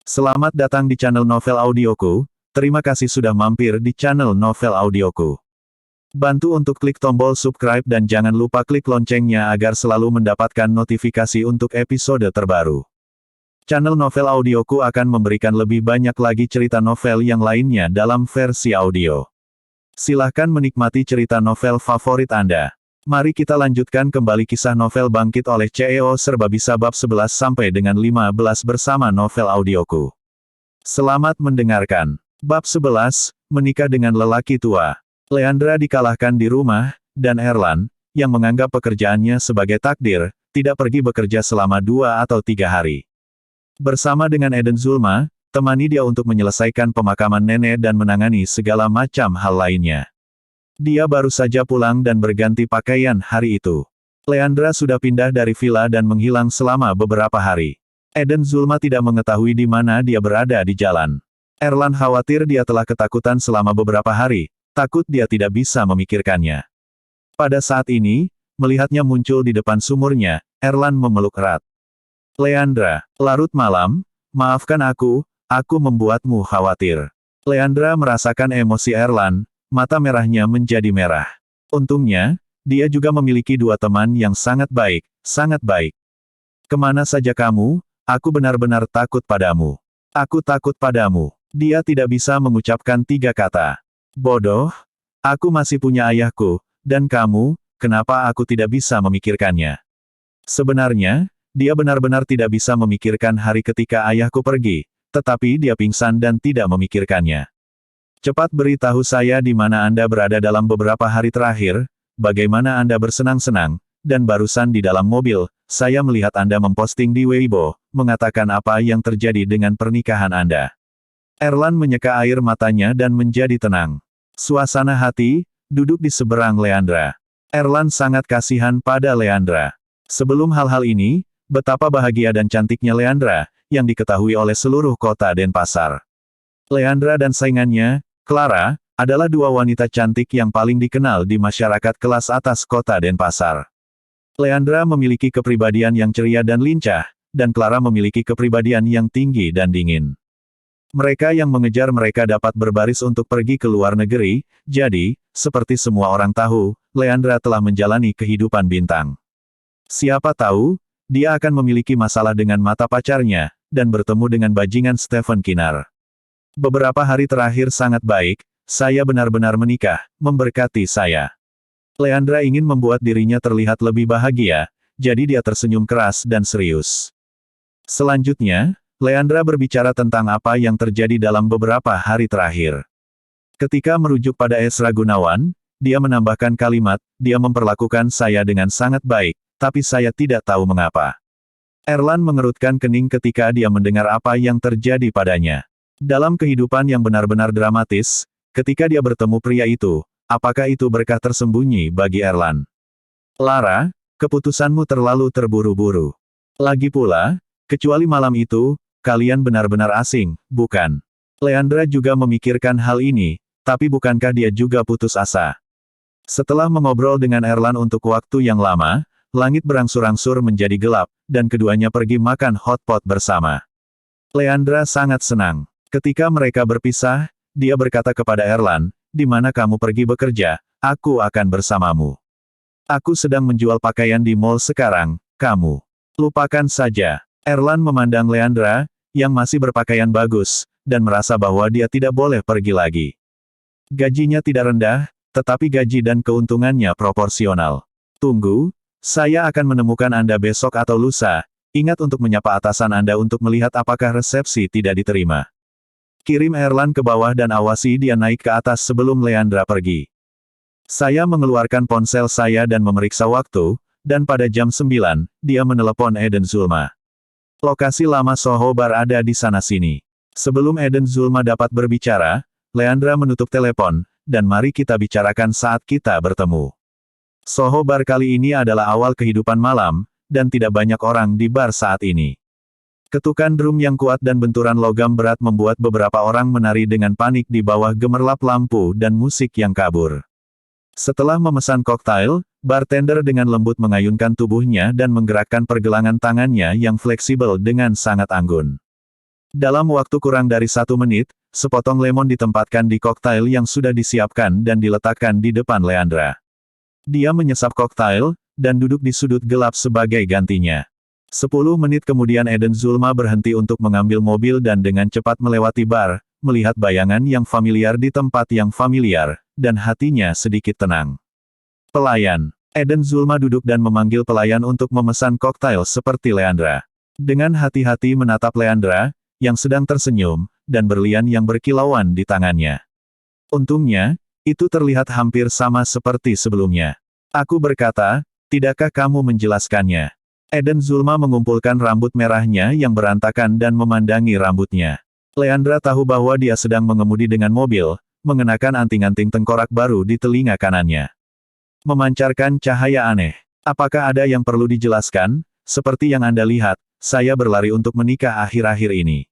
Selamat datang di channel Novel Audioku. Terima kasih sudah mampir di channel Novel Audioku. Bantu untuk klik tombol subscribe dan jangan lupa klik loncengnya agar selalu mendapatkan notifikasi untuk episode terbaru. Channel Novel Audioku akan memberikan lebih banyak lagi cerita novel yang lainnya dalam versi audio. Silahkan menikmati cerita novel favorit Anda. Mari kita lanjutkan kembali kisah novel Bangkit oleh CEO Serba Bisa bab 11 sampai dengan 15 bersama Novel Audioku. Selamat mendengarkan. Bab 11, Menikah dengan Lelaki Tua. Leandra dikalahkan di rumah, dan Erlan, yang menganggap pekerjaannya sebagai takdir, tidak pergi bekerja selama 2 atau 3 hari. Bersama dengan Eden Zulma, temani dia untuk menyelesaikan pemakaman nenek dan menangani segala macam hal lainnya. Dia baru saja pulang dan berganti pakaian hari itu. Leandra sudah pindah dari villa dan menghilang selama beberapa hari. Eden Zulma tidak mengetahui di mana dia berada di jalan. Erlan khawatir dia telah ketakutan selama beberapa hari, takut dia tidak bisa memikirkannya. Pada saat ini, melihatnya muncul di depan sumurnya, Erlan memeluk erat. Leandra, larut malam, maafkan aku membuatmu khawatir. Leandra merasakan emosi Erlan. Mata merahnya menjadi merah. Untungnya, dia juga memiliki 2 teman yang sangat baik, sangat baik. Kemana saja kamu, aku benar-benar takut padamu. Aku takut padamu. Dia tidak bisa mengucapkan 3 kata. Bodoh, aku masih punya ayahku, dan kamu, kenapa aku tidak bisa memikirkannya? Sebenarnya, dia benar-benar tidak bisa memikirkan hari ketika ayahku pergi, tetapi dia pingsan dan tidak memikirkannya. Cepat beritahu saya di mana Anda berada dalam beberapa hari terakhir, bagaimana Anda bersenang-senang, dan barusan di dalam mobil, saya melihat Anda memposting di Weibo, mengatakan apa yang terjadi dengan pernikahan Anda. Erlan menyeka air matanya dan menjadi tenang. Suasana hati, duduk di seberang Leandra. Erlan sangat kasihan pada Leandra. Sebelum hal-hal ini, betapa bahagia dan cantiknya Leandra, yang diketahui oleh seluruh kota Denpasar. Leandra dan saingannya, Clara, adalah 2 wanita cantik yang paling dikenal di masyarakat kelas atas kota Denpasar. Leandra memiliki kepribadian yang ceria dan lincah, dan Clara memiliki kepribadian yang tinggi dan dingin. Mereka yang mengejar mereka dapat berbaris untuk pergi ke luar negeri, jadi, seperti semua orang tahu, Leandra telah menjalani kehidupan bintang. Siapa tahu, dia akan memiliki masalah dengan mata pacarnya, dan bertemu dengan bajingan Stephen Kinar. Beberapa hari terakhir sangat baik, saya benar-benar menikah, memberkati saya. Leandra ingin membuat dirinya terlihat lebih bahagia, jadi dia tersenyum keras dan serius. Selanjutnya, Leandra berbicara tentang apa yang terjadi dalam beberapa hari terakhir. Ketika merujuk pada Esra Gunawan, dia menambahkan kalimat, dia memperlakukan saya dengan sangat baik, tapi saya tidak tahu mengapa. Erlan mengerutkan kening ketika dia mendengar apa yang terjadi padanya. Dalam kehidupan yang benar-benar dramatis, ketika dia bertemu pria itu, apakah itu berkah tersembunyi bagi Erlan? Lara, keputusanmu terlalu terburu-buru. Lagi pula, kecuali malam itu, kalian benar-benar asing, bukan? Leandra juga memikirkan hal ini, tapi bukankah dia juga putus asa? Setelah mengobrol dengan Erlan untuk waktu yang lama, langit berangsur-angsur menjadi gelap, dan keduanya pergi makan hotpot bersama. Leandra sangat senang. Ketika mereka berpisah, dia berkata kepada Erlan, di mana kamu pergi bekerja, aku akan bersamamu. Aku sedang menjual pakaian di mall sekarang, kamu. Lupakan saja. Erlan memandang Leandra, yang masih berpakaian bagus, dan merasa bahwa dia tidak boleh pergi lagi. Gajinya tidak rendah, tetapi gaji dan keuntungannya proporsional. Tunggu, saya akan menemukan Anda besok atau lusa, ingat untuk menyapa atasan Anda untuk melihat apakah resepsi tidak diterima. Kirim Erlan ke bawah dan awasi dia naik ke atas sebelum Leandra pergi. Saya mengeluarkan ponsel saya dan memeriksa waktu, dan pada jam 9, dia menelepon Eden Zulma. Lokasi lama Soho Bar ada di sana-sini. Sebelum Eden Zulma dapat berbicara, Leandra menutup telepon, dan mari kita bicarakan saat kita bertemu. Soho Bar kali ini adalah awal kehidupan malam, dan tidak banyak orang di bar saat ini. Ketukan drum yang kuat dan benturan logam berat membuat beberapa orang menari dengan panik di bawah gemerlap lampu dan musik yang kabur. Setelah memesan koktail, bartender dengan lembut mengayunkan tubuhnya dan menggerakkan pergelangan tangannya yang fleksibel dengan sangat anggun. Dalam waktu kurang dari 1 menit, sepotong lemon ditempatkan di koktail yang sudah disiapkan dan diletakkan di depan Leandra. Dia menyesap koktail, dan duduk di sudut gelap sebagai gantinya. 10 menit kemudian Eden Zulma berhenti untuk mengambil mobil dan dengan cepat melewati bar, melihat bayangan yang familiar di tempat yang familiar, dan hatinya sedikit tenang. Pelayan. Eden Zulma duduk dan memanggil pelayan untuk memesan koktail seperti Leandra. Dengan hati-hati menatap Leandra, yang sedang tersenyum, dan berlian yang berkilauan di tangannya. Untungnya, itu terlihat hampir sama seperti sebelumnya. Aku berkata, tidakkah kamu menjelaskannya? Eden Zulma mengumpulkan rambut merahnya yang berantakan dan memandangi rambutnya. Leandra tahu bahwa dia sedang mengemudi dengan mobil, mengenakan anting-anting tengkorak baru di telinga kanannya. Memancarkan cahaya aneh. Apakah ada yang perlu dijelaskan? Seperti yang Anda lihat, saya berlari untuk menikah akhir-akhir ini.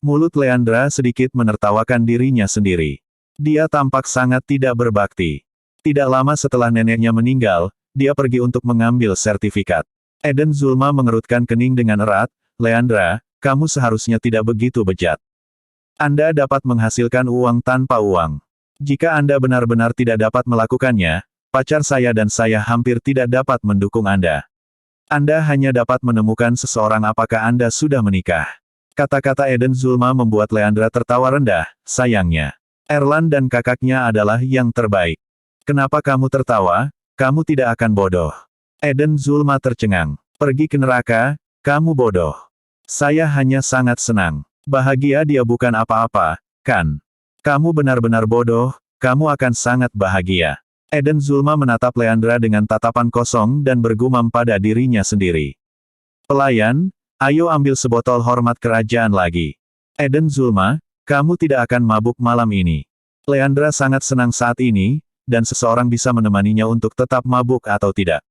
Mulut Leandra sedikit menertawakan dirinya sendiri. Dia tampak sangat tidak berbakti. Tidak lama setelah neneknya meninggal, dia pergi untuk mengambil sertifikat. Eden Zulma mengerutkan kening dengan erat, Leandra, kamu seharusnya tidak begitu bejat. Anda dapat menghasilkan uang tanpa uang. Jika Anda benar-benar tidak dapat melakukannya, pacar saya dan saya hampir tidak dapat mendukung Anda. Anda hanya dapat menemukan seseorang apakah Anda sudah menikah. Kata-kata Eden Zulma membuat Leandra tertawa rendah, sayangnya. Erlan dan kakaknya adalah yang terbaik. Kenapa kamu tertawa? Kamu tidak akan bodoh. Eden Zulma tercengang. Pergi ke neraka, kamu bodoh. Saya hanya sangat senang. Bahagia dia bukan apa-apa, kan? Kamu benar-benar bodoh, kamu akan sangat bahagia. Eden Zulma menatap Leandra dengan tatapan kosong dan bergumam pada dirinya sendiri. Pelayan, ayo ambil sebotol hormat kerajaan lagi. Eden Zulma, kamu tidak akan mabuk malam ini. Leandra sangat senang saat ini, dan seseorang bisa menemaninya untuk tetap mabuk atau tidak.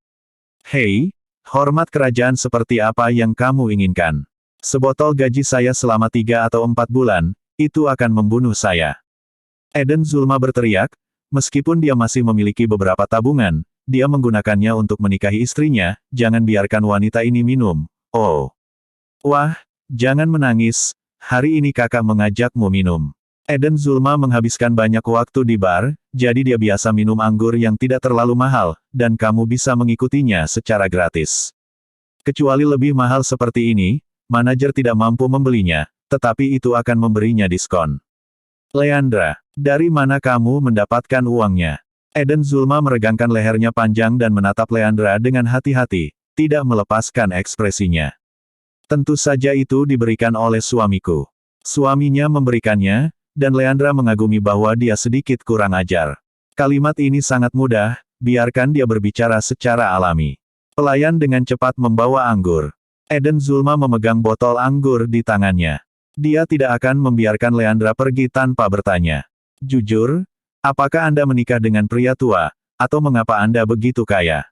Hei, hormat kerajaan seperti apa yang kamu inginkan? Sebotol gaji saya selama 3 atau 4 bulan, itu akan membunuh saya. Eden Zulma berteriak. Meskipun dia masih memiliki beberapa tabungan, dia menggunakannya untuk menikahi istrinya, jangan biarkan wanita ini minum. Oh. Wah, jangan menangis, hari ini kakak mengajakmu minum. Eden Zulma menghabiskan banyak waktu di bar, jadi dia biasa minum anggur yang tidak terlalu mahal, dan kamu bisa mengikutinya secara gratis. Kecuali lebih mahal seperti ini, manajer tidak mampu membelinya, tetapi itu akan memberinya diskon. Leandra, dari mana kamu mendapatkan uangnya? Eden Zulma meregangkan lehernya panjang dan menatap Leandra dengan hati-hati, tidak melepaskan ekspresinya. Tentu saja itu diberikan oleh suamiku. Suaminya memberikannya, dan Leandra mengagumi bahwa dia sedikit kurang ajar. Kalimat ini sangat mudah, biarkan dia berbicara secara alami. Pelayan dengan cepat membawa anggur. Eden Zulma memegang botol anggur di tangannya. Dia tidak akan membiarkan Leandra pergi tanpa bertanya. Jujur, apakah Anda menikah dengan pria tua, atau mengapa Anda begitu kaya?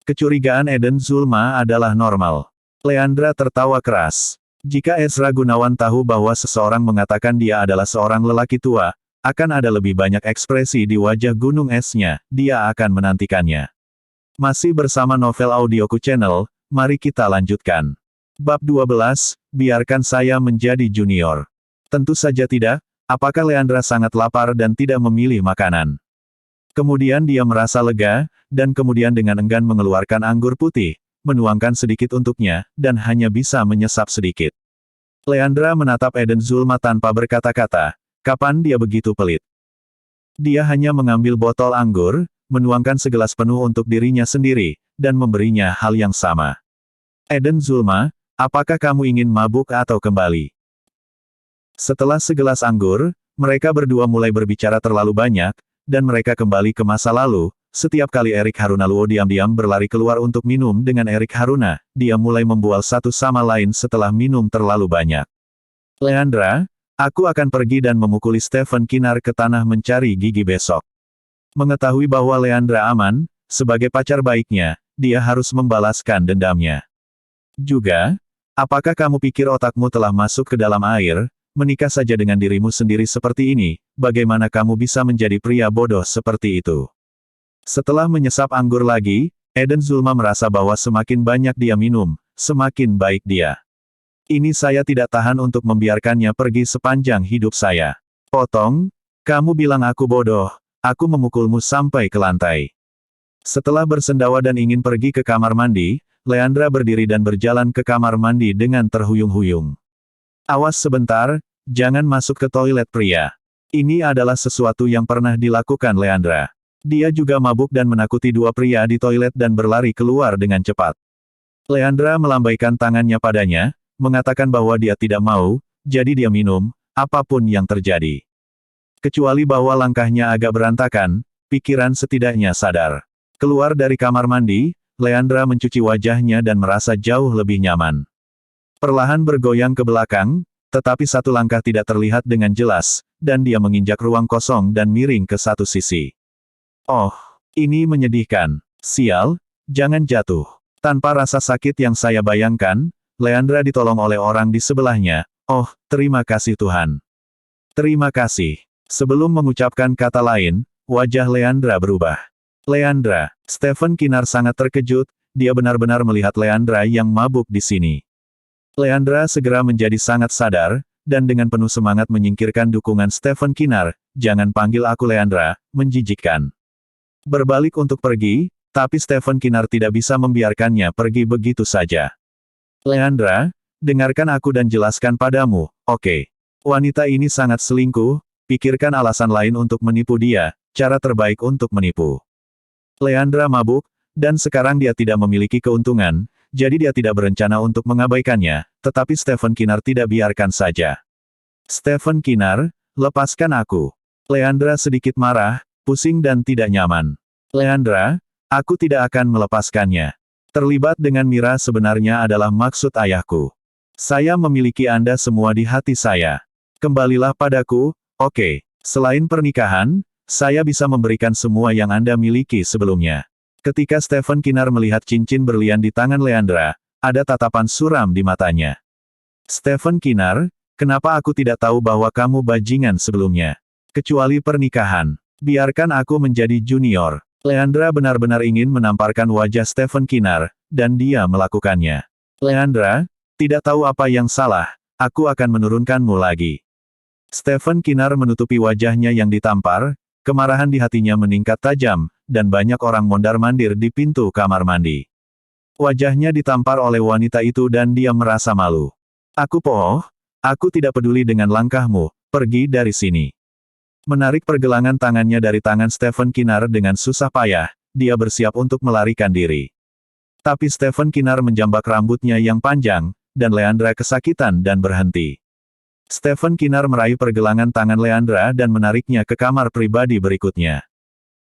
Kecurigaan Eden Zulma adalah normal. Leandra tertawa keras. Jika Ezra Gunawan tahu bahwa seseorang mengatakan dia adalah seorang lelaki tua, akan ada lebih banyak ekspresi di wajah gunung esnya, dia akan menantikannya. Masih bersama Novel Audioku Channel, mari kita lanjutkan. Bab 12, biarkan saya menjadi junior. Tentu saja tidak, apakah Leandra sangat lapar dan tidak memilih makanan. Kemudian dia merasa lega, dan kemudian dengan enggan mengeluarkan anggur putih, menuangkan sedikit untuknya, dan hanya bisa menyesap sedikit. Leandra menatap Eden Zulma tanpa berkata-kata, kapan dia begitu pelit. Dia hanya mengambil botol anggur, menuangkan segelas penuh untuk dirinya sendiri, dan memberinya hal yang sama. Eden Zulma, apakah kamu ingin mabuk atau kembali? Setelah segelas anggur, mereka berdua mulai berbicara terlalu banyak, dan mereka kembali ke masa lalu. Setiap kali Erik Harunaluo diam-diam berlari keluar untuk minum dengan Erik Haruna, dia mulai membual satu sama lain setelah minum terlalu banyak. Leandra, aku akan pergi dan memukuli Stephen Kinar ke tanah mencari gigi besok. Mengetahui bahwa Leandra aman, sebagai pacar baiknya, dia harus membalaskan dendamnya. Juga, apakah kamu pikir otakmu telah masuk ke dalam air, menikah saja dengan dirimu sendiri seperti ini, bagaimana kamu bisa menjadi pria bodoh seperti itu? Setelah menyesap anggur lagi, Eden Zulma merasa bahwa semakin banyak dia minum, semakin baik dia. Ini saya tidak tahan untuk membiarkannya pergi sepanjang hidup saya. Potong, kamu bilang aku bodoh, aku memukulmu sampai ke lantai. Setelah bersendawa dan ingin pergi ke kamar mandi, Leandra berdiri dan berjalan ke kamar mandi dengan terhuyung-huyung. Awas sebentar, jangan masuk ke toilet pria. Ini adalah sesuatu yang pernah dilakukan Leandra. Dia juga mabuk dan menakuti dua pria di toilet dan berlari keluar dengan cepat. Leandra melambaikan tangannya padanya, mengatakan bahwa dia tidak mau, jadi dia minum, apapun yang terjadi. Kecuali bahwa langkahnya agak berantakan, pikiran setidaknya sadar. Keluar dari kamar mandi, Leandra mencuci wajahnya dan merasa jauh lebih nyaman. Perlahan bergoyang ke belakang, tetapi satu langkah tidak terlihat dengan jelas, dan dia menginjak ruang kosong dan miring ke satu sisi. Oh, ini menyedihkan. Sial, jangan jatuh. Tanpa rasa sakit yang saya bayangkan, Leandra ditolong oleh orang di sebelahnya. Oh, terima kasih Tuhan. Terima kasih. Sebelum mengucapkan kata lain, wajah Leandra berubah. Leandra, Stephen Kinnar sangat terkejut, dia benar-benar melihat Leandra yang mabuk di sini. Leandra segera menjadi sangat sadar, dan dengan penuh semangat menyingkirkan dukungan Stephen Kinnar, jangan panggil aku Leandra, menjijikkan. Berbalik untuk pergi, tapi Stephen Kinnar tidak bisa membiarkannya pergi begitu saja. Leandra, dengarkan aku dan jelaskan padamu, oke. Wanita ini sangat selingkuh, pikirkan alasan lain untuk menipu dia, cara terbaik untuk menipu. Leandra mabuk, dan sekarang dia tidak memiliki keuntungan, jadi dia tidak berencana untuk mengabaikannya, tetapi Stephen Kinnar tidak biarkan saja. Stephen Kinnar, lepaskan aku. Leandra sedikit marah, pusing dan tidak nyaman. Leandra, aku tidak akan melepaskannya. Terlibat dengan Mira sebenarnya adalah maksud ayahku. Saya memiliki Anda semua di hati saya. Kembalilah padaku, oke. Selain pernikahan, saya bisa memberikan semua yang Anda miliki sebelumnya. Ketika Stephen Kinnar melihat cincin berlian di tangan Leandra, ada tatapan suram di matanya. Stephen Kinnar, kenapa aku tidak tahu bahwa kamu bajingan sebelumnya? Kecuali pernikahan. Biarkan aku menjadi junior. Leandra benar-benar ingin menamparkan wajah Stephen Kinnar, dan dia melakukannya. Leandra, tidak tahu apa yang salah, aku akan menurunkanmu lagi. Stephen Kinnar menutupi wajahnya yang ditampar, kemarahan di hatinya meningkat tajam, dan banyak orang mondar-mandir di pintu kamar mandi. Wajahnya ditampar oleh wanita itu dan dia merasa malu. Aku tidak peduli dengan langkahmu, pergi dari sini. Menarik pergelangan tangannya dari tangan Stephen Kinnar dengan susah payah, dia bersiap untuk melarikan diri. Tapi Stephen Kinnar menjambak rambutnya yang panjang, dan Leandra kesakitan dan berhenti. Stephen Kinnar meraih pergelangan tangan Leandra dan menariknya ke kamar pribadi berikutnya.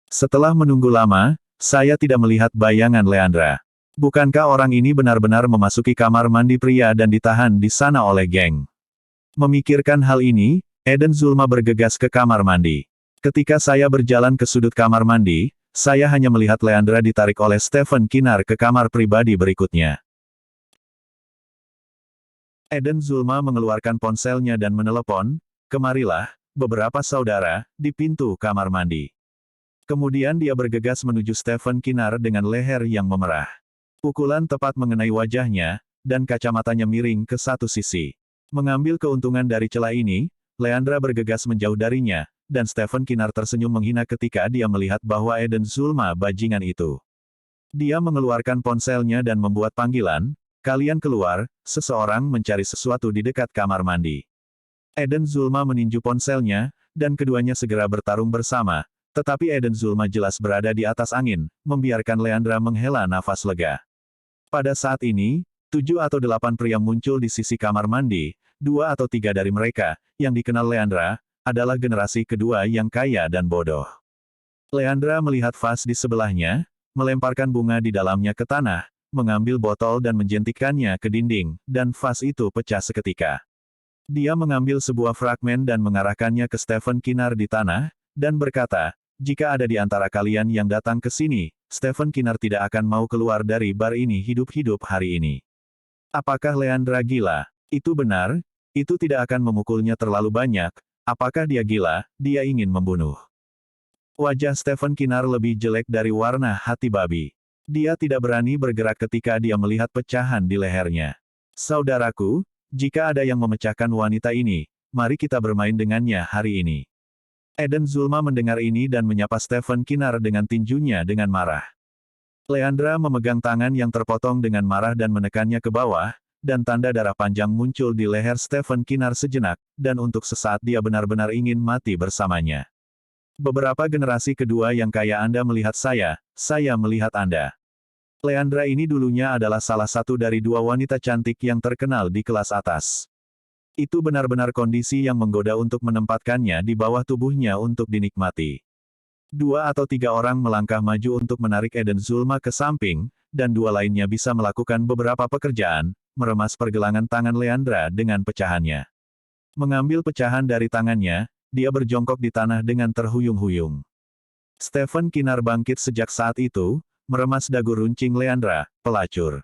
Setelah menunggu lama, saya tidak melihat bayangan Leandra. Bukankah orang ini benar-benar memasuki kamar mandi pria dan ditahan di sana oleh geng? Memikirkan hal ini, Eden Zulma bergegas ke kamar mandi. Ketika saya berjalan ke sudut kamar mandi, saya hanya melihat Leandra ditarik oleh Stephen Kinnar ke kamar pribadi berikutnya. Eden Zulma mengeluarkan ponselnya dan menelepon, "Kemarilah, beberapa saudara," di pintu kamar mandi. Kemudian dia bergegas menuju Stephen Kinnar dengan leher yang memerah. Pukulan tepat mengenai wajahnya, dan kacamatanya miring ke satu sisi. Mengambil keuntungan dari celah ini, Leandra bergegas menjauh darinya, dan Stephen Kinnar tersenyum menghina ketika dia melihat bahwa Eden Zulma bajingan itu. Dia mengeluarkan ponselnya dan membuat panggilan, "Kalian keluar," seseorang mencari sesuatu di dekat kamar mandi. Eden Zulma meninju ponselnya, dan keduanya segera bertarung bersama, tetapi Eden Zulma jelas berada di atas angin, membiarkan Leandra menghela nafas lega. Pada saat ini, 7 atau 8 pria muncul di sisi kamar mandi, 2 atau 3 dari mereka, yang dikenal Leandra, adalah generasi kedua yang kaya dan bodoh. Leandra melihat vas di sebelahnya, melemparkan bunga di dalamnya ke tanah, mengambil botol dan menjentikannya ke dinding, dan vas itu pecah seketika. Dia mengambil sebuah fragmen dan mengarahkannya ke Stephen Kinnar di tanah, dan berkata, "Jika ada di antara kalian yang datang ke sini, Stephen Kinnar tidak akan mau keluar dari bar ini hidup-hidup hari ini." Apakah Leandra gila? Itu benar, itu tidak akan memukulnya terlalu banyak. Apakah dia gila? Dia ingin membunuh. Wajah Stephen Kinnar lebih jelek dari warna hati babi. Dia tidak berani bergerak ketika dia melihat pecahan di lehernya. "Saudaraku, Jika ada yang memecahkan wanita ini, mari kita bermain dengannya hari ini. Eden Zulma mendengar ini dan menyapa Stephen Kinar dengan tinjunya dengan marah. Leandra memegang tangan yang terpotong dengan marah dan menekannya ke bawah, dan tanda darah panjang muncul di leher Stephen Kinar sejenak, dan untuk sesaat dia benar-benar ingin mati bersamanya. Beberapa generasi kedua yang kaya Anda melihat saya melihat Anda. Leandra ini dulunya adalah salah satu dari dua wanita cantik yang terkenal di kelas atas. Itu benar-benar kondisi yang menggoda untuk menempatkannya di bawah tubuhnya untuk dinikmati. 2 atau 3 orang melangkah maju untuk menarik Eden Zulma ke samping, dan 2 lainnya bisa melakukan beberapa pekerjaan, meremas pergelangan tangan Leandra dengan pecahannya. Mengambil pecahan dari tangannya, dia berjongkok di tanah dengan terhuyung-huyung. Stephen Kinar bangkit sejak saat itu, meremas dagu runcing Leandra, pelacur.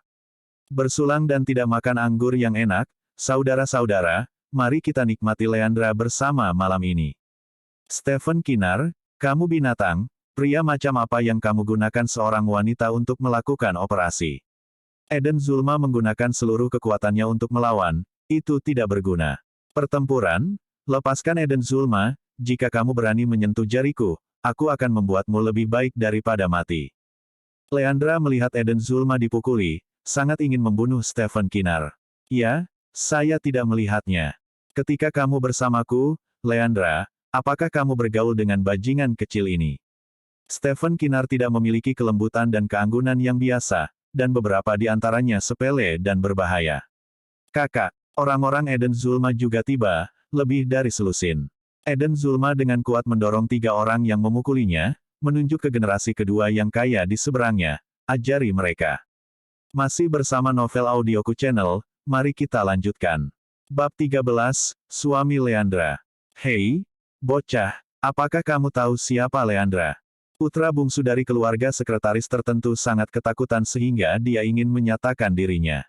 Bersulang dan tidak makan anggur yang enak, saudara-saudara, mari kita nikmati Leandra bersama malam ini. Stephen Kinar, kamu binatang, pria macam apa yang kamu gunakan seorang wanita untuk melakukan operasi? Eden Zulma menggunakan seluruh kekuatannya untuk melawan, itu tidak berguna. Pertempuran, lepaskan Eden Zulma, jika kamu berani menyentuh jariku, aku akan membuatmu lebih baik daripada mati. Leandra melihat Eden Zulma dipukuli, sangat ingin membunuh Stephen Kinar. Ya, saya tidak melihatnya. Ketika kamu bersamaku, Leandra, apakah kamu bergaul dengan bajingan kecil ini? Stephen Kinar tidak memiliki kelembutan dan keanggunan yang biasa, dan beberapa di antaranya sepele dan berbahaya. Kakak, orang-orang Eden Zulma juga tiba, lebih dari selusin. Eden Zulma dengan kuat mendorong 3 orang yang memukulinya, menunjuk ke generasi kedua yang kaya di seberangnya, ajari mereka. Masih bersama Novel Audioku Channel, mari kita lanjutkan. Bab 13, Suami Leandra. Hei, bocah, apakah kamu tahu siapa Leandra? Putra bungsu dari keluarga sekretaris tertentu sangat ketakutan sehingga dia ingin menyatakan dirinya.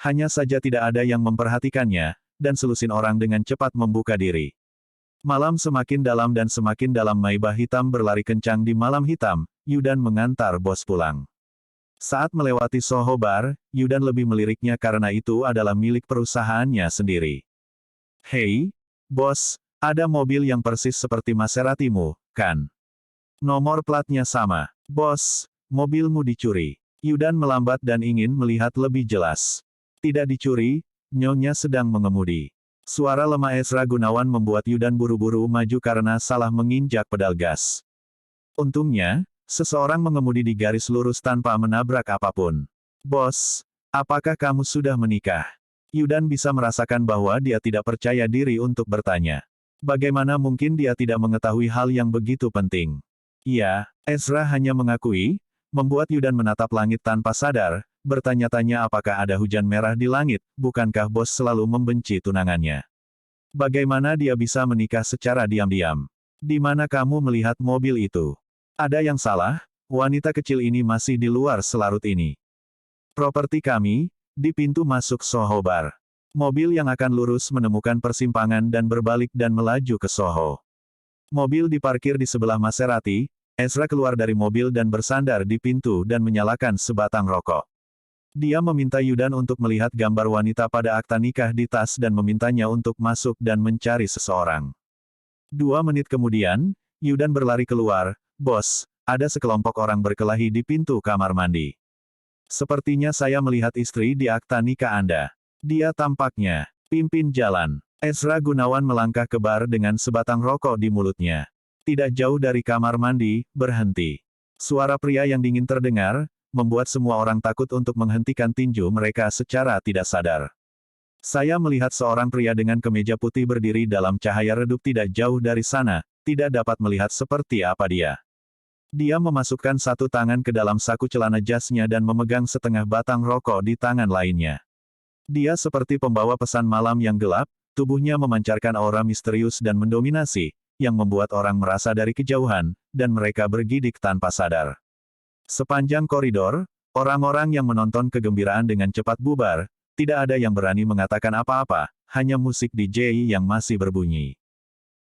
Hanya saja tidak ada yang memperhatikannya, dan selusin orang dengan cepat membuka diri. Malam semakin dalam Maibah hitam berlari kencang di malam hitam, Yudan mengantar bos pulang. Saat melewati Soho Bar, Yudan lebih meliriknya karena itu adalah milik perusahaannya sendiri. Hei, bos, ada mobil yang persis seperti Maseratimu, kan? Nomor platnya sama. Bos, mobilmu dicuri. Yudan melambat dan ingin melihat lebih jelas. Tidak dicuri, Nyonya sedang mengemudi. Suara lemah Ezra Gunawan membuat Yudan buru-buru maju karena salah menginjak pedal gas. Untungnya, seseorang mengemudi di garis lurus tanpa menabrak apapun. Bos, apakah kamu sudah menikah? Yudan bisa merasakan bahwa dia tidak percaya diri untuk bertanya. Bagaimana mungkin dia tidak mengetahui hal yang begitu penting? Iya, Ezra hanya mengakui, membuat Yudan menatap langit tanpa sadar, bertanya-tanya apakah ada hujan merah di langit, bukankah bos selalu membenci tunangannya? Bagaimana dia bisa menikah secara diam-diam? Di mana kamu melihat mobil itu? Ada yang salah, wanita kecil ini masih di luar selarut ini. Properti kami, di pintu masuk Soho Bar. Mobil yang akan lurus menemukan persimpangan dan berbalik dan melaju ke Soho. Mobil diparkir di sebelah Maserati, Ezra keluar dari mobil dan bersandar di pintu dan menyalakan sebatang rokok. Dia meminta Yudan untuk melihat gambar wanita pada akta nikah di tas dan memintanya untuk masuk dan mencari seseorang. 2 menit kemudian, Yudan berlari keluar, bos, ada sekelompok orang berkelahi di pintu kamar mandi. Sepertinya saya melihat istri di akta nikah Anda. Dia tampaknya pimpin jalan. Ezra Gunawan melangkah ke bar dengan sebatang rokok di mulutnya. Tidak jauh dari kamar mandi, berhenti. Suara pria yang dingin terdengar, membuat semua orang takut untuk menghentikan tinju mereka secara tidak sadar. Saya melihat seorang pria dengan kemeja putih berdiri dalam cahaya redup tidak jauh dari sana, tidak dapat melihat seperti apa dia. Dia memasukkan satu tangan ke dalam saku celana jasnya dan memegang setengah batang rokok di tangan lainnya. Dia seperti pembawa pesan malam yang gelap, tubuhnya memancarkan aura misterius dan mendominasi, yang membuat orang merasa dari kejauhan, dan mereka bergidik tanpa sadar. Sepanjang koridor, orang-orang yang menonton kegembiraan dengan cepat bubar, tidak ada yang berani mengatakan apa-apa, hanya musik DJ yang masih berbunyi.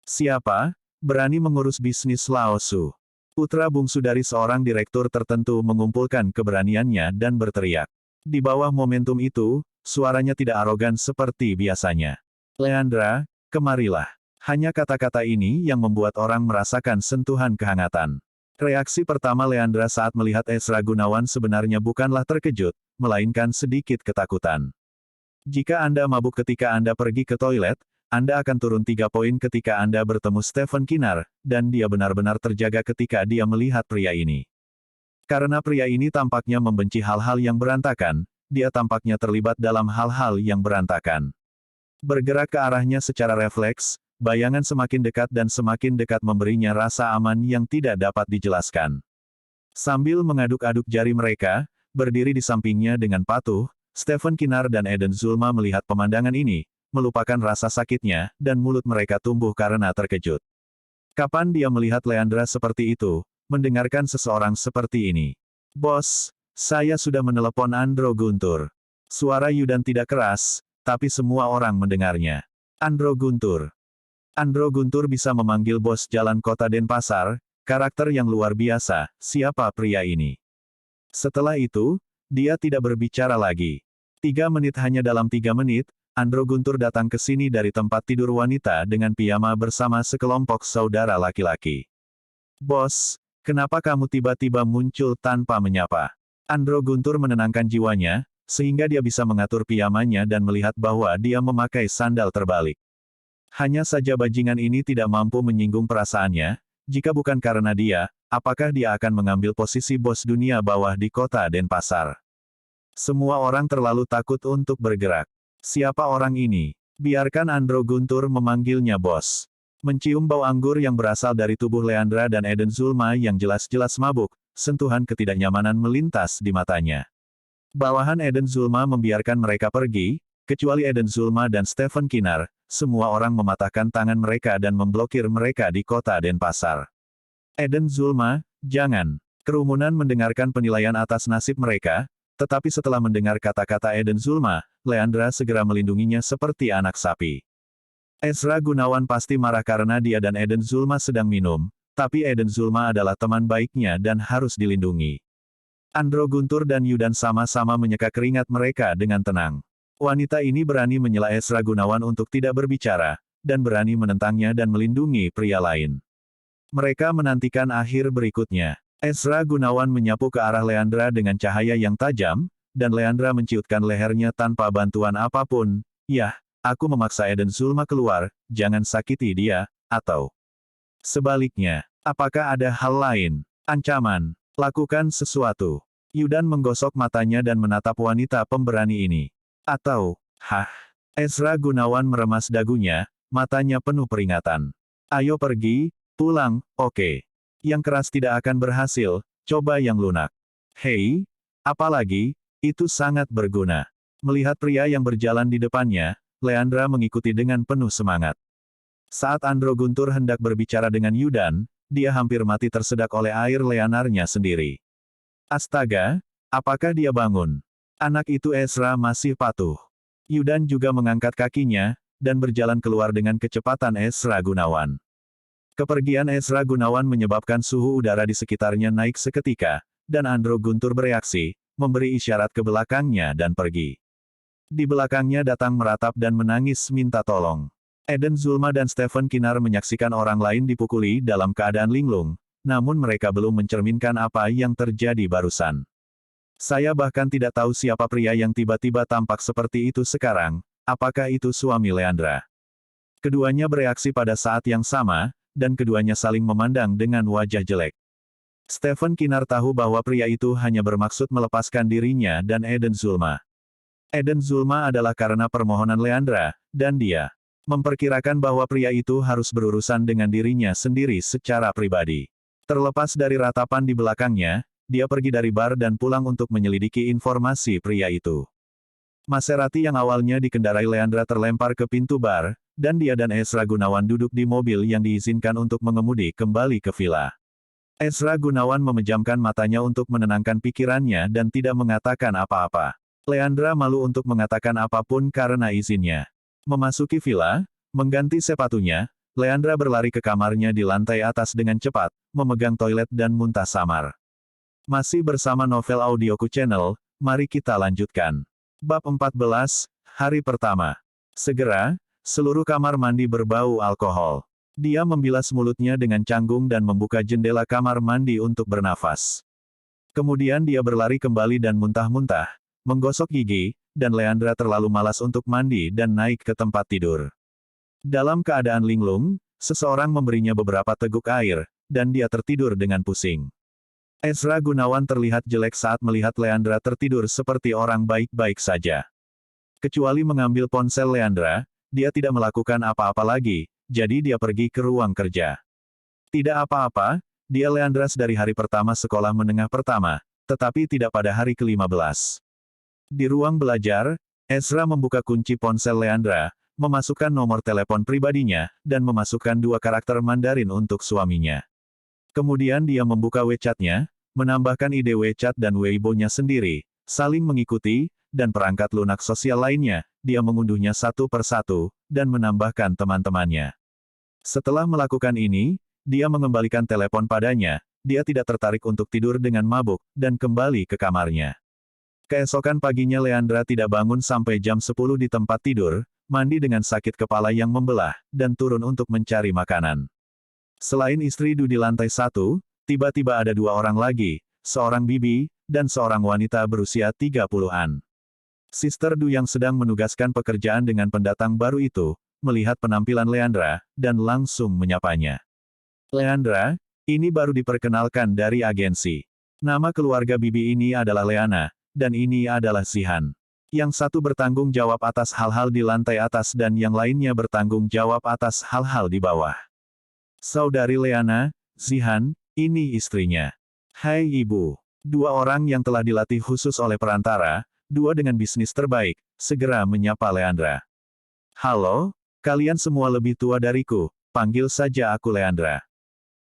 Siapa berani mengurus bisnis Lao Su? Putra bungsu dari seorang direktur tertentu mengumpulkan keberaniannya dan berteriak. Di bawah momentum itu, suaranya tidak arogan seperti biasanya. Leandra, kemarilah. Hanya kata-kata ini yang membuat orang merasakan sentuhan kehangatan. Reaksi pertama Leandra saat melihat Ezra Gunawan sebenarnya bukanlah terkejut, melainkan sedikit ketakutan. Jika Anda mabuk ketika Anda pergi ke toilet, Anda akan turun 3 poin ketika Anda bertemu Stephen Kinnar, dan dia benar-benar terjaga ketika dia melihat pria ini. Karena pria ini tampaknya membenci hal-hal yang berantakan, dia tampaknya terlibat dalam hal-hal yang berantakan. Bergerak ke arahnya secara refleks, bayangan semakin dekat memberinya rasa aman yang tidak dapat dijelaskan. Sambil mengaduk-aduk jari mereka, berdiri di sampingnya dengan patuh, Stephen Kinnar dan Eden Zulma melihat pemandangan ini, melupakan rasa sakitnya, dan mulut mereka tumbuh karena terkejut. Kapan dia melihat Leandra seperti itu, mendengarkan seseorang seperti ini? Bos, saya sudah menelepon Andro Guntur. Suara Yudan tidak keras, tapi semua orang mendengarnya. Andro Guntur. Andro Guntur bisa memanggil bos jalan kota Denpasar, karakter yang luar biasa, siapa pria ini? Setelah itu, dia tidak berbicara lagi. 3 menit hanya dalam 3 menit, Andro Guntur datang ke sini dari tempat tidur wanita dengan piyama bersama sekelompok saudara laki-laki. Bos, kenapa kamu tiba-tiba muncul tanpa menyapa? Andro Guntur menenangkan jiwanya, sehingga dia bisa mengatur piyamanya dan melihat bahwa dia memakai sandal terbalik. Hanya saja bajingan ini tidak mampu menyinggung perasaannya, jika bukan karena dia, apakah dia akan mengambil posisi bos dunia bawah di kota Denpasar? Semua orang terlalu takut untuk bergerak. Siapa orang ini? Biarkan Andro Guntur memanggilnya bos. Mencium bau anggur yang berasal dari tubuh Leandra dan Eden Zulma yang jelas-jelas mabuk, sentuhan ketidaknyamanan melintas di matanya. Bawahan Eden Zulma membiarkan mereka pergi, kecuali Eden Zulma dan Stephen Kinnar, semua orang mematahkan tangan mereka dan memblokir mereka di kota Denpasar. Eden Zulma, jangan. Kerumunan mendengarkan penilaian atas nasib mereka, tetapi setelah mendengar kata-kata Eden Zulma, Leandra segera melindunginya seperti anak sapi. Ezra Gunawan pasti marah karena dia dan Eden Zulma sedang minum, tapi Eden Zulma adalah teman baiknya dan harus dilindungi. Andro Guntur dan Yudan sama-sama menyeka keringat mereka dengan tenang. Wanita ini berani menyela Ezra Gunawan untuk tidak berbicara, dan berani menentangnya dan melindungi pria lain. Mereka menantikan akhir berikutnya. Ezra Gunawan menyapu ke arah Leandra dengan cahaya yang tajam, dan Leandra menciutkan lehernya tanpa bantuan apapun. Yah, aku memaksa Eden Zulma keluar, jangan sakiti dia, atau sebaliknya, apakah ada hal lain? Ancaman. Lakukan sesuatu. Yudan menggosok matanya dan menatap wanita pemberani ini. Atau, Ezra Gunawan meremas dagunya, matanya penuh peringatan. Ayo pergi, pulang, oke. Yang keras tidak akan berhasil, coba yang lunak. Hei, apalagi, itu sangat berguna. Melihat pria yang berjalan di depannya, Leandra mengikuti dengan penuh semangat. Saat Andro Guntur hendak berbicara dengan Yudan, dia hampir mati tersedak oleh air leanarnya sendiri. Astaga, apakah dia bangun? Anak itu Ezra masih patuh. Yudan juga mengangkat kakinya, dan berjalan keluar dengan kecepatan Ezra Gunawan. Kepergian Ezra Gunawan menyebabkan suhu udara di sekitarnya naik seketika, dan Andro Guntur bereaksi, memberi isyarat ke belakangnya dan pergi. Di belakangnya datang meratap dan menangis minta tolong. Eden Zulma dan Stephen Kinnar menyaksikan orang lain dipukuli dalam keadaan linglung, namun mereka belum mencerminkan apa yang terjadi barusan. Saya bahkan tidak tahu siapa pria yang tiba-tiba tampak seperti itu sekarang, apakah itu suami Leandra? Keduanya bereaksi pada saat yang sama, dan keduanya saling memandang dengan wajah jelek. Stephen Kinnar tahu bahwa pria itu hanya bermaksud melepaskan dirinya dan Eden Zulma. Eden Zulma adalah karena permohonan Leandra, dan dia memperkirakan bahwa pria itu harus berurusan dengan dirinya sendiri secara pribadi. Terlepas dari ratapan di belakangnya, dia pergi dari bar dan pulang untuk menyelidiki informasi pria itu. Maserati yang awalnya dikendarai Leandra terlempar ke pintu bar, dan dia dan Ezra Gunawan duduk di mobil yang diizinkan untuk mengemudi kembali ke villa. Ezra Gunawan memejamkan matanya untuk menenangkan pikirannya dan tidak mengatakan apa-apa. Leandra malu untuk mengatakan apapun karena izinnya. Memasuki villa, mengganti sepatunya, Leandra berlari ke kamarnya di lantai atas dengan cepat, memegang toilet dan muntah samar. Masih bersama Novel Audioku Channel, mari kita lanjutkan. Bab 14, hari pertama. Segera, seluruh kamar mandi berbau alkohol. Dia membilas mulutnya dengan canggung dan membuka jendela kamar mandi untuk bernafas. Kemudian dia berlari kembali dan muntah-muntah, menggosok gigi, dan Leandra terlalu malas untuk mandi dan naik ke tempat tidur. Dalam keadaan linglung, seseorang memberinya beberapa teguk air, dan dia tertidur dengan pusing. Ezra Gunawan terlihat jelek saat melihat Leandra tertidur seperti orang baik-baik saja. Kecuali mengambil ponsel Leandra, dia tidak melakukan apa-apa lagi, jadi dia pergi ke ruang kerja. Tidak apa-apa, dia Leandras dari hari pertama sekolah menengah pertama, tetapi tidak pada hari ke-15. Di ruang belajar, Ezra membuka kunci ponsel Leandra, memasukkan nomor telepon pribadinya, dan memasukkan 2 karakter Mandarin untuk suaminya. Kemudian dia membuka WeChat-nya, menambahkan ide WeChat dan Weibo-nya sendiri, saling mengikuti, dan perangkat lunak sosial lainnya, dia mengunduhnya satu persatu, dan menambahkan teman-temannya. Setelah melakukan ini, dia mengembalikan telepon padanya, dia tidak tertarik untuk tidur dengan mabuk, dan kembali ke kamarnya. Keesokan paginya Leandra tidak bangun sampai jam 10 di tempat tidur, mandi dengan sakit kepala yang membelah, dan turun untuk mencari makanan. Selain istri Du di lantai 1, tiba-tiba ada 2 orang lagi, seorang bibi, dan seorang wanita berusia 30-an. Sister Du yang sedang menugaskan pekerjaan dengan pendatang baru itu, melihat penampilan Leandra, dan langsung menyapanya. Leandra, ini baru diperkenalkan dari agensi. Nama keluarga bibi ini adalah Leana, dan ini adalah Zihan. Yang satu bertanggung jawab atas hal-hal di lantai atas dan yang lainnya bertanggung jawab atas hal-hal di bawah. Saudari Leana, Zihan, ini istrinya. Hai ibu. 2 orang yang telah dilatih khusus oleh perantara, 2 dengan bisnis terbaik, segera menyapa Leandra. Halo, kalian semua lebih tua dariku, panggil saja aku Leandra.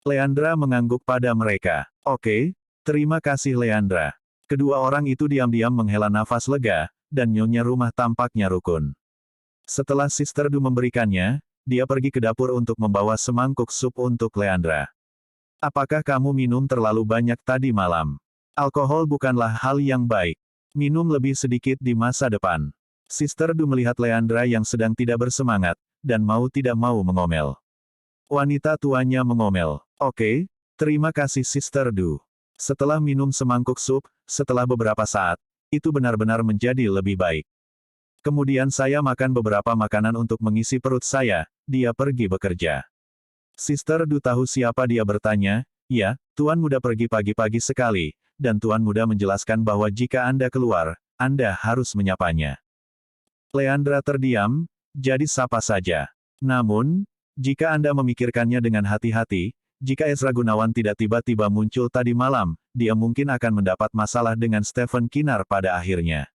Leandra mengangguk pada mereka. Oke, terima kasih Leandra. Kedua orang itu diam-diam menghela nafas lega, dan nyonya rumah tampaknya rukun. Setelah Sister Du memberikannya, dia pergi ke dapur untuk membawa semangkuk sup untuk Leandra. Apakah kamu minum terlalu banyak tadi malam? Alkohol bukanlah hal yang baik. Minum lebih sedikit di masa depan. Sister Du melihat Leandra yang sedang tidak bersemangat, dan mau tidak mau mengomel. Wanita tuanya mengomel. Oke, terima kasih Sister Du. Setelah minum semangkuk sup, setelah beberapa saat, itu benar-benar menjadi lebih baik. Kemudian saya makan beberapa makanan untuk mengisi perut saya, dia pergi bekerja. Sister Du tahu siapa dia bertanya, ya, Tuan Muda pergi pagi-pagi sekali, dan Tuan Muda menjelaskan bahwa jika Anda keluar, Anda harus menyapanya. Leandra terdiam, jadi sapa saja. Namun, jika Anda memikirkannya dengan hati-hati, jika Ezra Gunawan tidak tiba-tiba muncul tadi malam, dia mungkin akan mendapat masalah dengan Stephen Kinar pada akhirnya.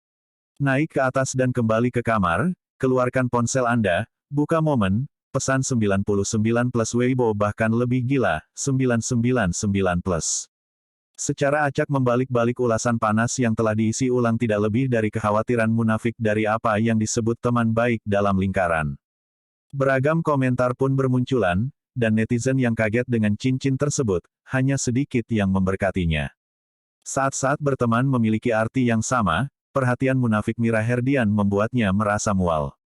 Naik ke atas dan kembali ke kamar, keluarkan ponsel Anda, buka momen, pesan 99 plus Weibo bahkan lebih gila, 999 plus. Secara acak membalik-balik ulasan panas yang telah diisi ulang tidak lebih dari kekhawatiran munafik dari apa yang disebut teman baik dalam lingkaran. Beragam komentar pun bermunculan, dan netizen yang kaget dengan cincin tersebut, hanya sedikit yang memberkatinya. Saat-saat berteman memiliki arti yang sama, perhatian munafik Mira Herdian membuatnya merasa mual.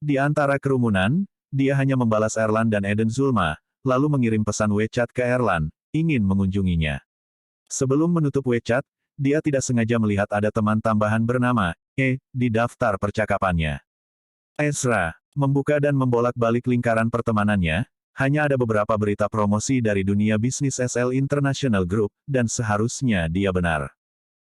Di antara kerumunan, dia hanya membalas Erlan dan Eden Zulma, lalu mengirim pesan WeChat ke Erlan, ingin mengunjunginya. Sebelum menutup WeChat, dia tidak sengaja melihat ada teman tambahan bernama di daftar percakapannya. Ezra membuka dan membolak-balik lingkaran pertemanannya, hanya ada beberapa berita promosi dari dunia bisnis SL International Group, dan seharusnya dia benar.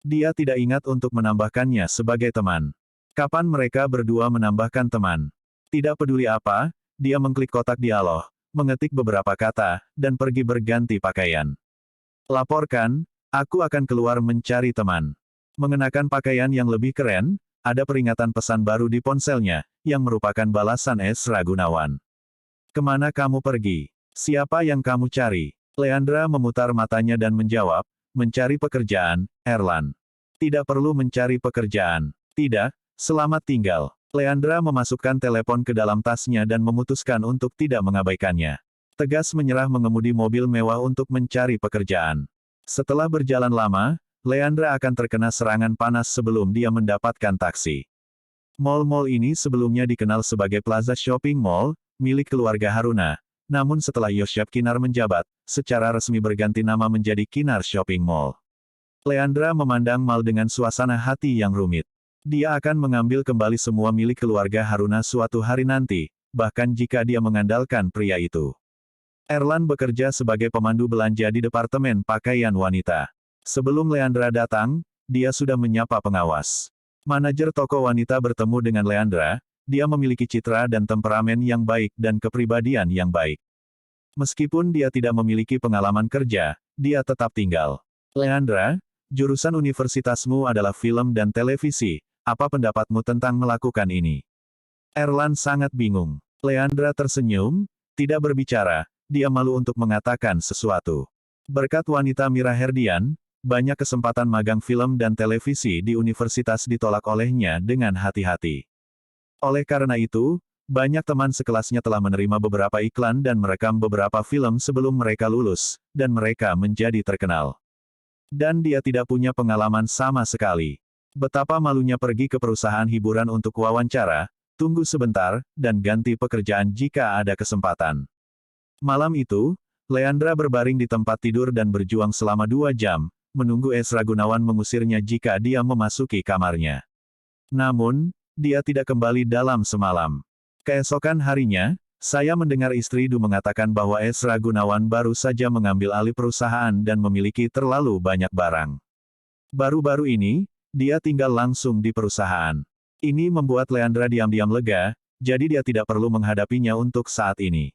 Dia tidak ingat untuk menambahkannya sebagai teman. Kapan mereka berdua menambahkan teman? Tidak peduli apa, dia mengklik kotak dialog, mengetik beberapa kata, dan pergi berganti pakaian. Laporkan, aku akan keluar mencari teman. Mengenakan pakaian yang lebih keren, ada peringatan pesan baru di ponselnya, yang merupakan balasan Ezra Gunawan. Kemana kamu pergi? Siapa yang kamu cari? Leandra memutar matanya dan menjawab, mencari pekerjaan, Erlan. Tidak perlu mencari pekerjaan. Tidak, selamat tinggal. Leandra memasukkan telepon ke dalam tasnya dan memutuskan untuk tidak mengabaikannya. Tegas menyerah mengemudi mobil mewah untuk mencari pekerjaan. Setelah berjalan lama, Leandra akan terkena serangan panas sebelum dia mendapatkan taksi. Mall-mall ini sebelumnya dikenal sebagai Plaza Shopping Mall, milik keluarga Haruna. Namun setelah Yoshep Kinar menjabat, secara resmi berganti nama menjadi Kinar Shopping Mall. Leandra memandang mall dengan suasana hati yang rumit. Dia akan mengambil kembali semua milik keluarga Haruna suatu hari nanti, bahkan jika dia mengandalkan pria itu. Erlan bekerja sebagai pemandu belanja di departemen pakaian wanita. Sebelum Leandra datang, dia sudah menyapa pengawas. Manajer toko wanita bertemu dengan Leandra, dia memiliki citra dan temperamen yang baik dan kepribadian yang baik. Meskipun dia tidak memiliki pengalaman kerja, dia tetap tinggal. Leandra, jurusan universitasmu adalah film dan televisi, apa pendapatmu tentang melakukan ini? Erlan sangat bingung. Leandra tersenyum, tidak berbicara, dia malu untuk mengatakan sesuatu. Berkat wanita Mira Herdian, banyak kesempatan magang film dan televisi di universitas ditolak olehnya dengan hati-hati. Oleh karena itu, banyak teman sekelasnya telah menerima beberapa iklan dan merekam beberapa film sebelum mereka lulus, dan mereka menjadi terkenal. Dan dia tidak punya pengalaman sama sekali. Betapa malunya pergi ke perusahaan hiburan untuk wawancara, tunggu sebentar, dan ganti pekerjaan jika ada kesempatan. Malam itu, Leandra berbaring di tempat tidur dan berjuang selama 2 jam, menunggu Esra Gunawan mengusirnya jika dia memasuki kamarnya. Namun, dia tidak kembali dalam semalam. Keesokan harinya, saya mendengar istri Du mengatakan bahwa Esra Gunawan baru saja mengambil alih perusahaan dan memiliki terlalu banyak barang. Baru-baru ini, dia tinggal langsung di perusahaan. Ini membuat Leandra diam-diam lega, jadi dia tidak perlu menghadapinya untuk saat ini.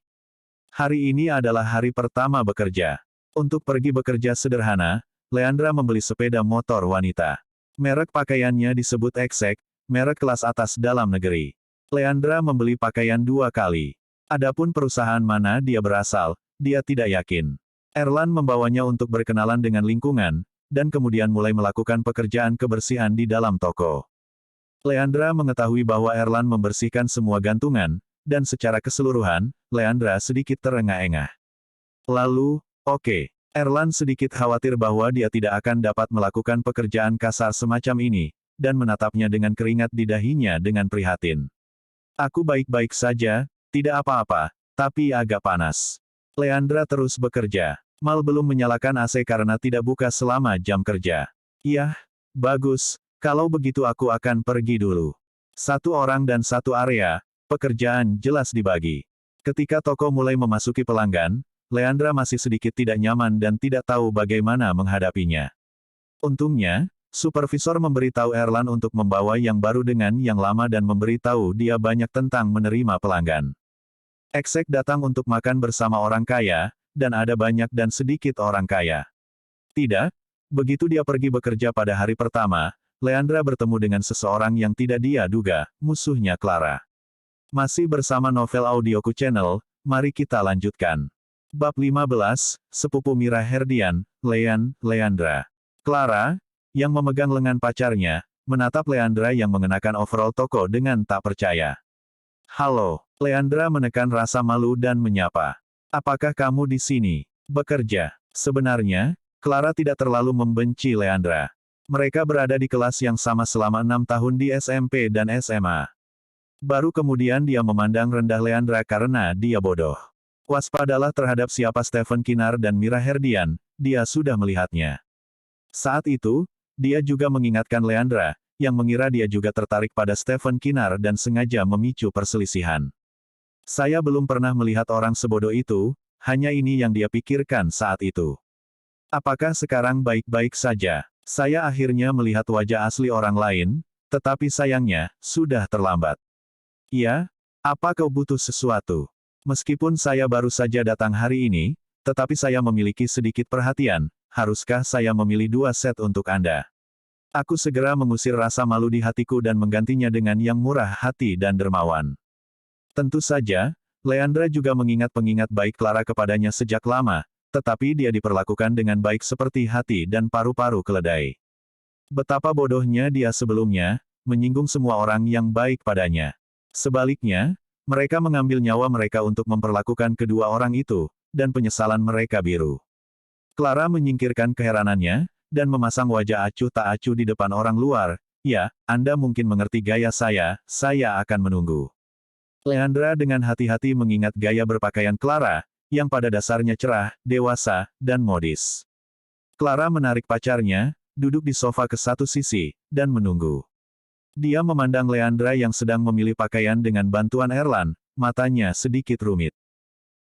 Hari ini adalah hari pertama bekerja. Untuk pergi bekerja sederhana, Leandra membeli sepeda motor wanita. Merek pakaiannya disebut Exec, merek kelas atas dalam negeri. Leandra membeli pakaian 2 kali. Adapun perusahaan mana dia berasal, dia tidak yakin. Erlan membawanya untuk berkenalan dengan lingkungan, dan kemudian mulai melakukan pekerjaan kebersihan di dalam toko. Leandra mengetahui bahwa Erlan membersihkan semua gantungan, dan secara keseluruhan, Leandra sedikit terengah-engah. Lalu, oke. Erlan sedikit khawatir bahwa dia tidak akan dapat melakukan pekerjaan kasar semacam ini, dan menatapnya dengan keringat di dahinya dengan prihatin. Aku baik-baik saja, tidak apa-apa, tapi agak panas. Leandra terus bekerja. Mal belum menyalakan AC karena tidak buka selama jam kerja. Yah, bagus, kalau begitu aku akan pergi dulu. 1 orang dan 1 area, pekerjaan jelas dibagi. Ketika toko mulai memasuki pelanggan, Leandra masih sedikit tidak nyaman dan tidak tahu bagaimana menghadapinya. Untungnya, supervisor memberitahu Erlan untuk membawa yang baru dengan yang lama dan memberitahu dia banyak tentang menerima pelanggan. Exec datang untuk makan bersama orang kaya, dan ada banyak dan sedikit orang kaya. Tidak, begitu dia pergi bekerja pada hari pertama, Leandra bertemu dengan seseorang yang tidak dia duga, musuhnya Clara. Masih bersama Novel Audioku Channel, mari kita lanjutkan. Bab 15, Sepupu Mira Herdian, Leandra. Clara, yang memegang lengan pacarnya, menatap Leandra yang mengenakan overall toko dengan tak percaya. Halo, Leandra menekan rasa malu dan menyapa. Apakah kamu di sini? Bekerja. Sebenarnya, Clara tidak terlalu membenci Leandra. Mereka berada di kelas yang sama selama 6 tahun di SMP dan SMA. Baru kemudian dia memandang rendah Leandra karena dia bodoh. Waspadalah terhadap siapa Stephen Kinar dan Mira Herdian, dia sudah melihatnya. Saat itu, dia juga mengingatkan Leandra, yang mengira dia juga tertarik pada Stephen Kinar dan sengaja memicu perselisihan. Saya belum pernah melihat orang sebodoh itu, hanya ini yang dia pikirkan saat itu. Apakah sekarang baik-baik saja? Saya akhirnya melihat wajah asli orang lain, tetapi sayangnya, sudah terlambat. Iya, apa kau butuh sesuatu? Meskipun saya baru saja datang hari ini, tetapi saya memiliki sedikit perhatian, haruskah saya memilih 2 set untuk Anda? Aku segera mengusir rasa malu di hatiku dan menggantinya dengan yang murah hati dan dermawan. Tentu saja, Leandra juga mengingat pengingat baik Clara kepadanya sejak lama, tetapi dia diperlakukan dengan baik seperti hati dan paru-paru keledai. Betapa bodohnya dia sebelumnya, menyinggung semua orang yang baik padanya. Sebaliknya, mereka mengambil nyawa mereka untuk memperlakukan kedua orang itu, dan penyesalan mereka biru. Clara menyingkirkan keheranannya, dan memasang wajah acuh tak acuh di depan orang luar. Ya, Anda mungkin mengerti gaya saya akan menunggu. Leandra dengan hati-hati mengingat gaya berpakaian Clara, yang pada dasarnya cerah, dewasa, dan modis. Clara menarik pacarnya, duduk di sofa ke satu sisi, dan menunggu. Dia memandang Leandra yang sedang memilih pakaian dengan bantuan Erlan, matanya sedikit rumit.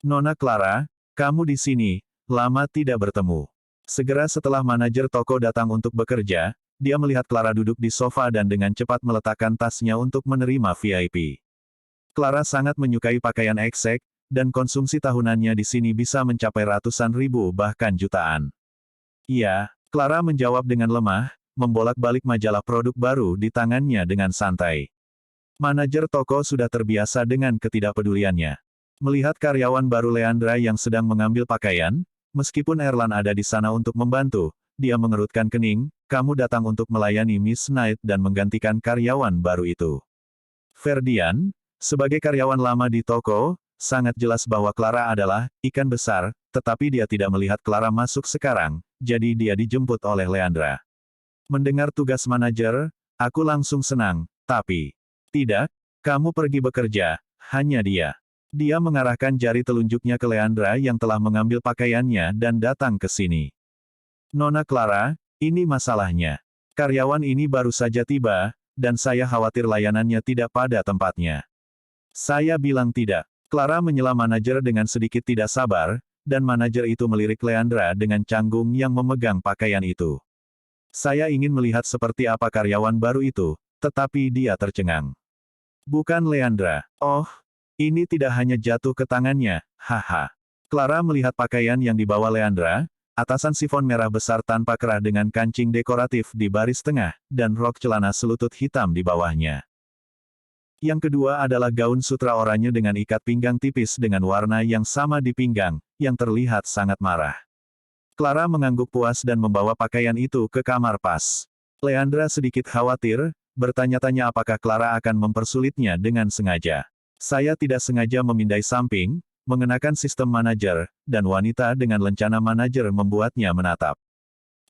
Nona Clara, kamu di sini, lama tidak bertemu. Segera setelah manajer toko datang untuk bekerja, dia melihat Clara duduk di sofa dan dengan cepat meletakkan tasnya untuk menerima VIP. Clara sangat menyukai pakaian eksek, dan konsumsi tahunannya di sini bisa mencapai ratusan ribu bahkan jutaan. Iya, Clara menjawab dengan lemah, membolak-balik majalah produk baru di tangannya dengan santai. Manajer toko sudah terbiasa dengan ketidakpeduliannya. Melihat karyawan baru Leandra yang sedang mengambil pakaian, meskipun Erlan ada di sana untuk membantu, dia mengerutkan kening, kamu datang untuk melayani Miss Knight dan menggantikan karyawan baru itu. Ferdian, sebagai karyawan lama di toko, sangat jelas bahwa Clara adalah ikan besar, tetapi dia tidak melihat Clara masuk sekarang, jadi dia dijemput oleh Leandra. Mendengar tugas manajer, aku langsung senang, tapi tidak, kamu pergi bekerja, hanya dia. Dia mengarahkan jari telunjuknya ke Leandra yang telah mengambil pakaiannya dan datang ke sini. Nona Clara, ini masalahnya. Karyawan ini baru saja tiba, dan saya khawatir layanannya tidak pada tempatnya. Saya bilang tidak. Clara menyela manajer dengan sedikit tidak sabar, dan manajer itu melirik Leandra dengan canggung yang memegang pakaian itu. Saya ingin melihat seperti apa karyawan baru itu, tetapi dia tercengang. Bukan Leandra. Oh, ini tidak hanya jatuh ke tangannya, haha. Clara melihat pakaian yang dibawa Leandra, atasan sifon merah besar tanpa kerah dengan kancing dekoratif di baris tengah, dan rok celana selutut hitam di bawahnya. Yang kedua adalah gaun sutra oranye dengan ikat pinggang tipis dengan warna yang sama di pinggang, yang terlihat sangat marah. Clara mengangguk puas dan membawa pakaian itu ke kamar pas. Leandra sedikit khawatir, bertanya-tanya apakah Clara akan mempersulitnya dengan sengaja. Saya tidak sengaja memindai samping, mengenakan sistem manajer, dan wanita dengan lencana manajer membuatnya menatap.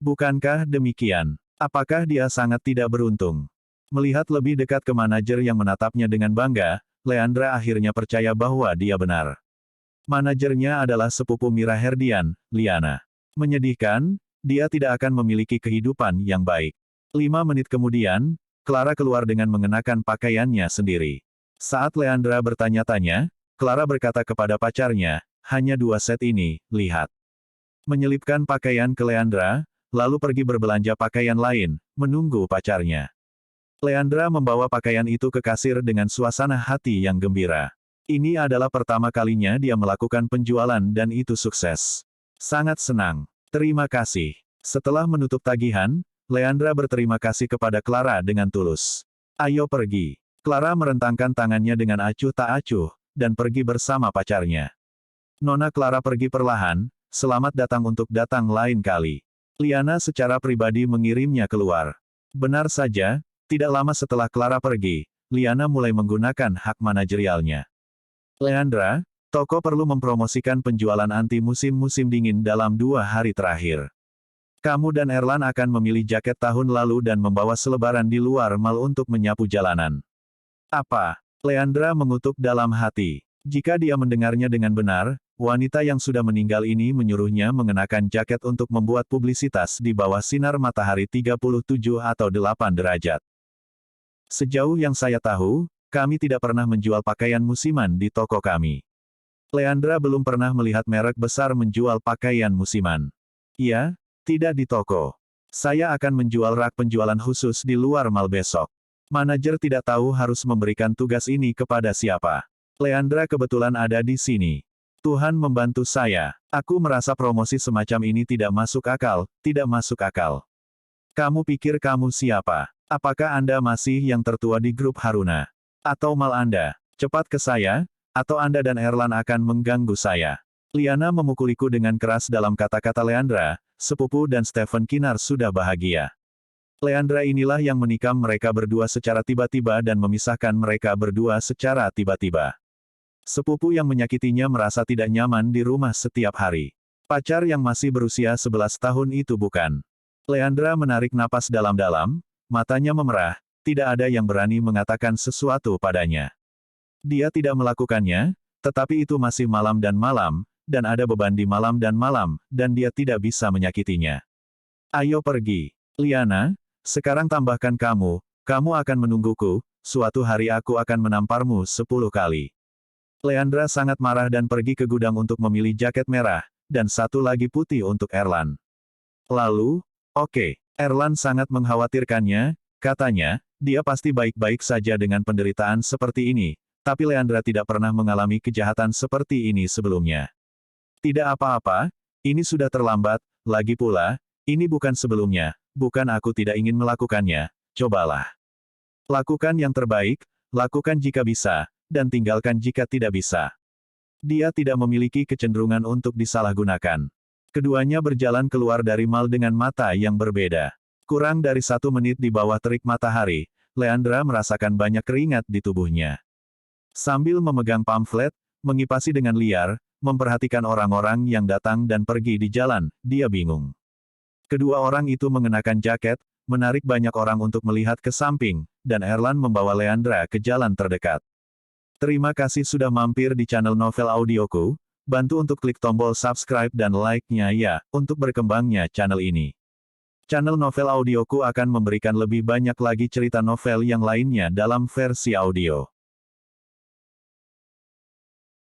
Bukankah demikian? Apakah dia sangat tidak beruntung? Melihat lebih dekat ke manajer yang menatapnya dengan bangga, Leandra akhirnya percaya bahwa dia benar. Manajernya adalah sepupu Mira Herdian, Liana. Menyedihkan, dia tidak akan memiliki kehidupan yang baik. 5 menit kemudian, Clara keluar dengan mengenakan pakaiannya sendiri. Saat Leandra bertanya-tanya, Clara berkata kepada pacarnya, hanya 2 set ini, lihat. Menyelipkan pakaian ke Leandra, lalu pergi berbelanja pakaian lain, menunggu pacarnya. Leandra membawa pakaian itu ke kasir dengan suasana hati yang gembira. Ini adalah pertama kalinya dia melakukan penjualan dan itu sukses. Sangat senang. Terima kasih. Setelah menutup tagihan, Leandra berterima kasih kepada Clara dengan tulus. Ayo pergi. Clara merentangkan tangannya dengan acuh tak acuh, dan pergi bersama pacarnya. Nona Clara pergi perlahan, selamat datang untuk datang lain kali. Liana secara pribadi mengirimnya keluar. Benar saja, tidak lama setelah Clara pergi, Liana mulai menggunakan hak manajerialnya. Leandra, toko perlu mempromosikan penjualan anti musim-musim dingin dalam 2 hari terakhir. Kamu dan Erlan akan memilih jaket tahun lalu dan membawa selebaran di luar mal untuk menyapu jalanan. Apa? Leandra mengutuk dalam hati. Jika dia mendengarnya dengan benar, wanita yang sudah meninggal ini menyuruhnya mengenakan jaket untuk membuat publisitas di bawah sinar matahari 37 atau 8 derajat. Sejauh yang saya tahu, kami tidak pernah menjual pakaian musiman di toko kami. Leandra belum pernah melihat merek besar menjual pakaian musiman. Iya, tidak di toko. Saya akan menjual rak penjualan khusus di luar mal besok. Manajer tidak tahu harus memberikan tugas ini kepada siapa. Leandra kebetulan ada di sini. Tuhan membantu saya. Aku merasa promosi semacam ini tidak masuk akal, tidak masuk akal. Kamu pikir kamu siapa? Apakah Anda masih yang tertua di grup Haruna? Atau mal Anda? Cepat ke saya, atau Anda dan Erlan akan mengganggu saya. Liana memukuliku dengan keras dalam kata-kata Leandra, sepupu dan Stephen Kinar sudah bahagia. Leandra inilah yang menikam mereka berdua secara tiba-tiba dan memisahkan mereka berdua secara tiba-tiba. Sepupu yang menyakitinya merasa tidak nyaman di rumah setiap hari. Pacar yang masih berusia 11 tahun itu bukan. Leandra menarik napas dalam-dalam, matanya memerah, tidak ada yang berani mengatakan sesuatu padanya. Dia tidak melakukannya, tetapi itu masih malam, dan ada beban di malam, dan dia tidak bisa menyakitinya. Ayo pergi. Liana, sekarang tambahkan kamu akan menungguku, suatu hari aku akan menamparmu 10 kali. Leandra sangat marah dan pergi ke gudang untuk memilih jaket merah, dan satu lagi putih untuk Erlan. Lalu, oke, Erlan sangat mengkhawatirkannya, katanya, dia pasti baik-baik saja dengan penderitaan seperti ini, tapi Leandra tidak pernah mengalami kejahatan seperti ini sebelumnya. Tidak apa-apa, ini sudah terlambat, lagi pula, ini bukan sebelumnya, bukan aku tidak ingin melakukannya, cobalah. Lakukan yang terbaik, lakukan jika bisa, dan tinggalkan jika tidak bisa. Dia tidak memiliki kecenderungan untuk disalahgunakan. Keduanya berjalan keluar dari mal dengan mata yang berbeda. Kurang dari 1 menit di bawah terik matahari, Leandra merasakan banyak keringat di tubuhnya. Sambil memegang pamflet, mengipasi dengan liar, memperhatikan orang-orang yang datang dan pergi di jalan, dia bingung. Kedua orang itu mengenakan jaket, menarik banyak orang untuk melihat ke samping, dan Erlan membawa Leandra ke jalan terdekat. Terima kasih sudah mampir di channel Novel Audioku, bantu untuk klik tombol subscribe dan like-nya ya, untuk berkembangnya channel ini. Channel Novel Audioku akan memberikan lebih banyak lagi cerita novel yang lainnya dalam versi audio.